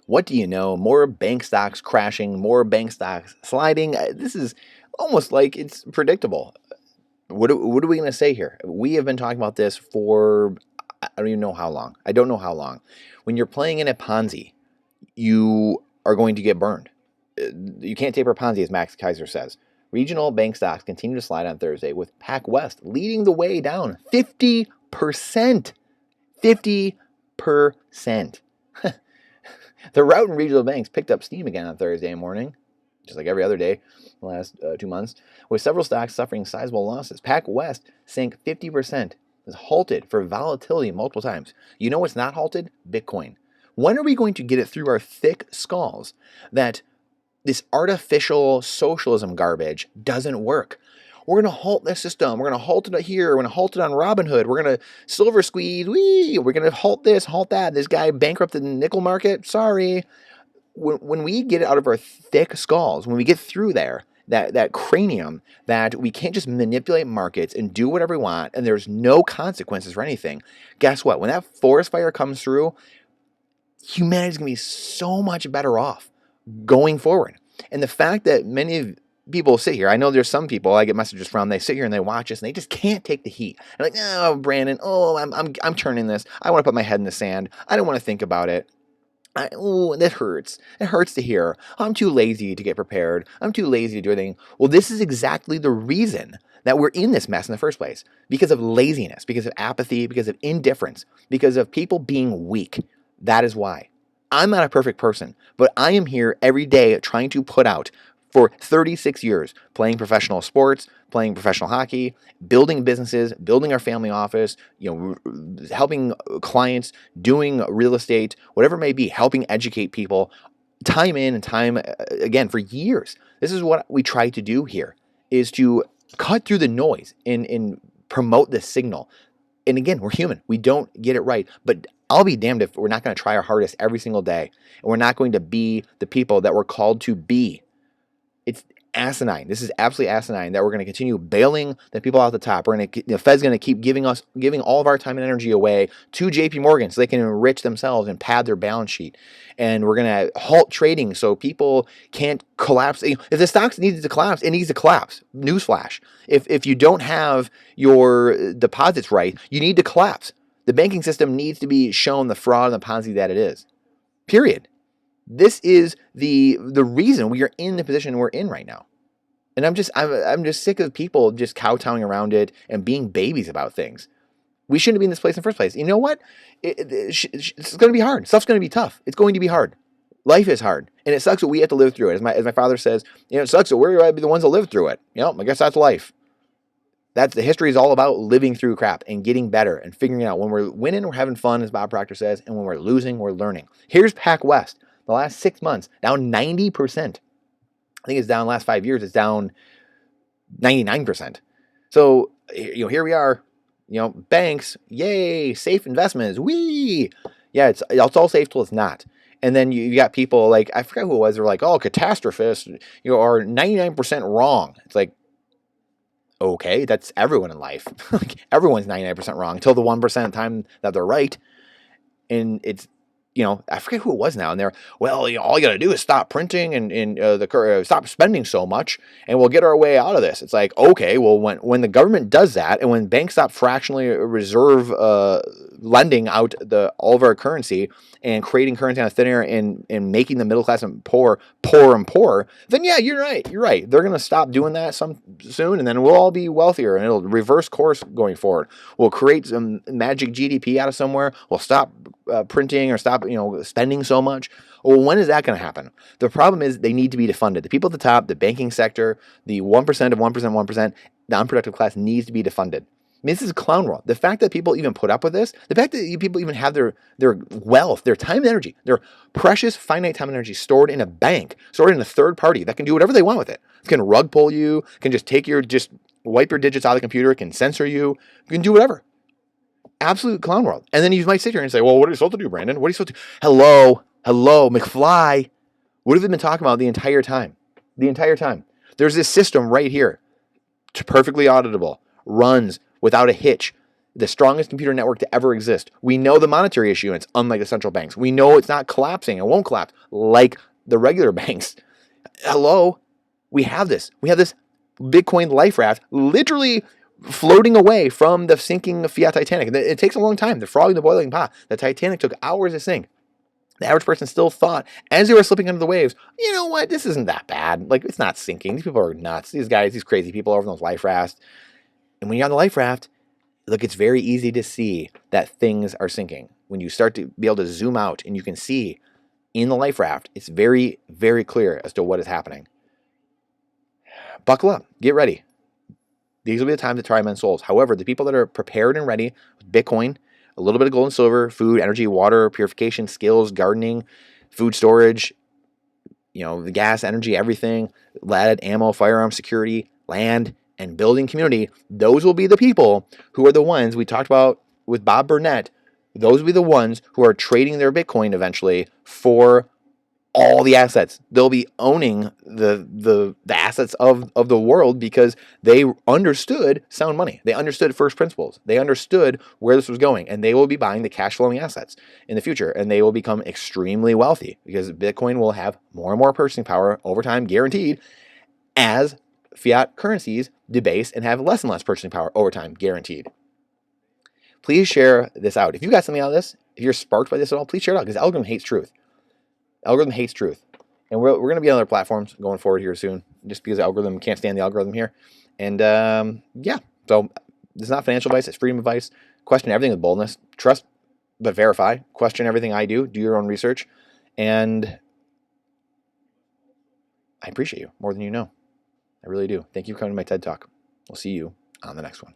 What do you know? More bank stocks crashing, more bank stocks sliding. This is almost like it's predictable. What are we going to say here? We have been talking about this for I don't even know how long. I don't know how long. When you're playing in a Ponzi, you are going to get burned. You can't taper Ponzi, as Max Kaiser says. Regional bank stocks continue to slide on Thursday, with PacWest leading the way down 50%. 50%. The rout in regional banks picked up steam again on Thursday morning, just like every other day the last 2 months, with several stocks suffering sizable losses. PacWest sank 50%, has halted for volatility multiple times. You know what's not halted? Bitcoin. When are we going to get it through our thick skulls that this artificial socialism garbage doesn't work? We're going to halt this system. We're going to halt it here. We're going to halt it on Robinhood. We're going to silver squeeze. We're going to halt this, halt that. This guy bankrupted the nickel market. Sorry. When we get it out of our thick skulls, when we get through there, that cranium, that we can't just manipulate markets and do whatever we want, and there's no consequences for anything, guess what? When that forest fire comes through, humanity's going to be so much better off going forward. And the fact that many of people sit here, I know there's some people I get messages from, they sit here and they watch us and they just can't take the heat. They're like, oh, Brandon, I'm turning this. I want to put my head in the sand. I don't want to think about it. That hurts. It hurts to hear. I'm too lazy to get prepared. I'm too lazy to do anything. Well, this is exactly the reason that we're in this mess in the first place. Because of laziness, because of apathy, because of indifference, because of people being weak. That is why. I'm not a perfect person, but I am here every day trying to put out for 36 years, playing professional sports, playing professional hockey, building businesses, building our family office, helping clients, doing real estate, whatever it may be, helping educate people, time in and time again for years. This is what we try to do here, is to cut through the noise and promote this signal. And again, we're human. We don't get it right, but I'll be damned if we're not going to try our hardest every single day, and we're not going to be the people that we're called to be. It's asinine. This is absolutely asinine that we're going to continue bailing the people out the top. The Fed's going to keep giving all of our time and energy away to JP Morgan so they can enrich themselves and pad their balance sheet. And we're going to halt trading so people can't collapse. If the stocks needs to collapse, it needs to collapse. Newsflash. If you don't have your deposits right, you need to collapse. The banking system needs to be shown the fraud and the Ponzi that it is. Period. This is the reason we are in the position we're in right now. And I'm just sick of people just kowtowing around it and being babies about things. We shouldn't be in this place in the first place. You know what? It's going to be hard. Stuff's going to be tough. It's going to be hard. Life is hard. And it sucks that we have to live through it. As my father says, it sucks that we're going to be the ones that live through it. I guess that's life. The history is all about living through crap and getting better and figuring it out. When we're winning, we're having fun, as Bob Proctor says. And when we're losing, we're learning. Here's PacWest. The last 6 months, down 90%. I think it's down the last 5 years, it's down 99%. So, here we are, banks, yay, safe investments, wee. Yeah, it's all safe till it's not. And then you got people like, I forgot who it was, they're like, oh, catastrophists, are 99% wrong. It's like, okay, that's everyone in life. Everyone's 99% wrong until the 1% of the time that they're right. And it's, I forget who it was now, and they're, all you got to do is stop printing and stop spending so much, and we'll get our way out of this. It's like, okay, well, when the government does that, and when banks stop fractionally reserve lending out all of our currency and creating currency on a thin air and making the middle class and poorer and poorer, then yeah, you're right. They're going to stop doing that soon, and then we'll all be wealthier, and it'll reverse course going forward. We'll create some magic GDP out of somewhere. We'll stop printing or stop spending so much. Well, when is that going to happen? The problem is they need to be defunded. The people at the top, the banking sector, the 1% of 1%, the unproductive class needs to be defunded. This is a clown world. The fact that people even put up with this, the fact that people even have their wealth, their time and energy, their precious finite time and energy stored in a bank, stored in a third party that can do whatever they want with it. It can rug pull you, can just wipe your digits out of the computer, can censor you, can do whatever. Absolute clown world. And then you might sit here and say, well, what are you supposed to do, Brandon? What are you supposed to do? Hello, McFly. What have we been talking about the entire time? There's this system right here, perfectly auditable, runs without a hitch. the strongest computer network to ever exist. We know the monetary issuance, unlike the central banks. We know it's not collapsing. It won't collapse like the regular banks. Hello, we have this. We have this Bitcoin life raft literally floating away from the sinking Fiat Titanic. It takes a long time. The frog in the boiling pot. The Titanic took hours to sink. The average person still thought, as they were slipping under the waves, you know what, this isn't that bad. Like, it's not sinking. These people are nuts. These guys, these crazy people over those life rafts. And when you're on the life raft, look, it's very easy to see that things are sinking. When you start to be able to zoom out and you can see in the life raft, it's very, very clear as to what is happening. Buckle up. Get ready. These will be the time to try immense souls. However, the people that are prepared and ready with Bitcoin, a little bit of gold and silver, food, energy, water, purification, skills, gardening, food storage, the gas, energy, everything, lead, ammo, firearm security, land, and building community, those will be the people who are the ones we talked about with Bob Burnett. Those will be the ones who are trading their Bitcoin eventually for all the assets. They'll be owning the assets of the world because they understood sound money. They understood first principles. They understood where this was going, and they will be buying the cash flowing assets in the future, and they will become extremely wealthy because Bitcoin will have more and more purchasing power over time, guaranteed, as fiat currencies debase and have less and less purchasing power over time, guaranteed. Please share this out. If you got something out of this, if you're sparked by this at all, please share it out because the algorithm hates truth. Algorithm hates truth. And we're going to be on other platforms going forward here soon, just because the algorithm can't stand the algorithm here. And so this is not financial advice, it's freedom advice. Question everything with boldness. Trust, but verify. Question everything I do. Do your own research. And I appreciate you more than you know. I really do. Thank you for coming to my TED Talk. We'll see you on the next one.